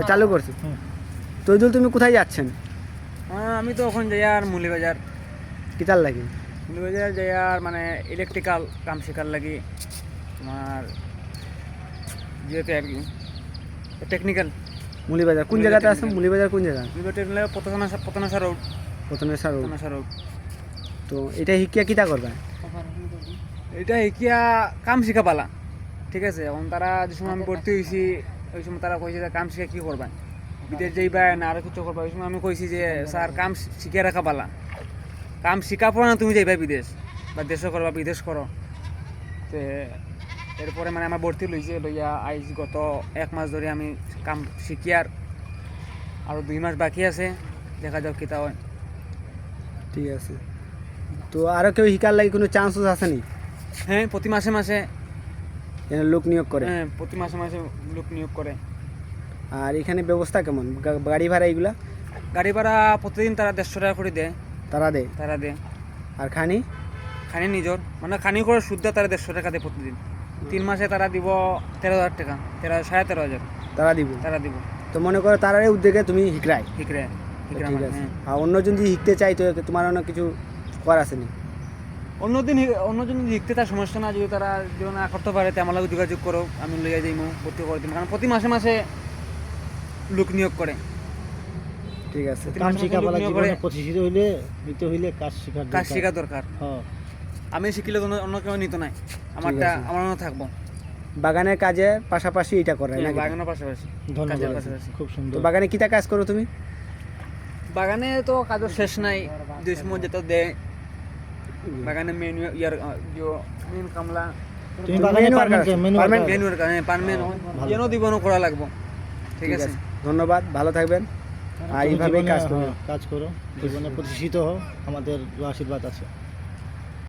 চালু করছে। তৈজুল, তুমি কোথায় যাচ্ছেন? আমি তো এখন যাই আর মুলিবাজার। কিতার লাগে? মুলিবাজার যাই আর মানে ইলেকট্রিক্যাল কাম শেখার লাগি, তোমার যেতে আর কি টেকনিক্যাল। মুলিবাজার কোন জায়গাতে আছে? মুলিবাজার কোন জায়গা? মুলিবাজার পতনাশা রোড। প্রথমেশ্বর রোড। পতনাশা রোড। তো এটা শিক্ষা কিতা করবা? এটা শিকিয়া কাম শিখা পালা, ঠিক আছে। এখন তারা যে সময় আমি ভর্তি হয়েছি ওই সময় তারা কইছে যে কাম শিখা কী করবা, বিদেশ যাইবা না আরও কিছু করবা। ওই সময় আমি কইছি যে স্যার কাম শিখে রাখা পালা, কাম শিখা পড়া না তুমি যাইবা বিদেশ বা দেশও করবা বিদেশ করো। তো এরপরে মানে আমার ভর্তি লইয়া আইজ গত 1 মাস ধরে আমি কাম শিখি আর 2 মাস বাকি আছে, দেখা যাক কিতা হয়। ঠিক আছে। তো আরও কেউ শিকার লাগে কোনো চান্সেস আছে নি? হ্যাঁ, প্রতি মাসে মাসে লোক নিয়োগ করে? হ্যাঁ, প্রতি মাসে মাসে লোক নিয়োগ করে। আর এখানে ব্যবস্থা কেমন? গাড়ি ভাড়া এইগুলা? গাড়ি ভাড়া প্রতিদিন তারা 150 টাকা করে দেয়। তারা দেয়? আর খানি খানি নিজর, মানে খানি করে শুদ্ধ তারা 150 টাকা দেয় প্রতিদিন। 3 মাসে তারা দিব 13,000 টাকা, 13,500 তারা দিব। তো মনে করো তার উদ্যোগে তুমি শিখরাই? শিখরে। ঠিক আছে। আর অন্যজন যদি শিখতে চাই তো তোমার অন্য কিছু করার আছে নি? অন্যজন শিখতে তার সমস্যা না, যদি তারা যদি না করতে পারে তো আমার লাগে যোগাযোগ করো, আমি লইয়া যাইমু, ভর্তি করে দিব। কারণ প্রতি মাসে মাসে লোক নিয়োগ করে। ঠিক আছে। কাম শিখা বলা জীবনে প্রতিষ্ঠিত হইলে নিতে হইলে কাজ শেখা দরকার। হ্যাঁ, আমি শিখিলে তো অন্য কেউ নিত নাই, আমার থাকবো। বাগানের কাজে পাশাপাশি এটা করে না? বাগানের পাশাপাশি, কাজের পাশাপাশি। খুব সুন্দর। তো বাগানে কিটা কাজ করো তুমি? বাগানে তো কাজও শেষ নাই, যে সময় যেটা দেয় বাগানে মেন কামলা তুমি বাগানে পারমেন্ট যেন দিবনো করা লাগবো। ঠিক আছে, ধন্যবাদ, ভালো থাকবেন আর এইভাবেই কাজ করো। জীবনে প্রতিষ্ঠিত হও, আমাদের আশীর্বাদ আছে।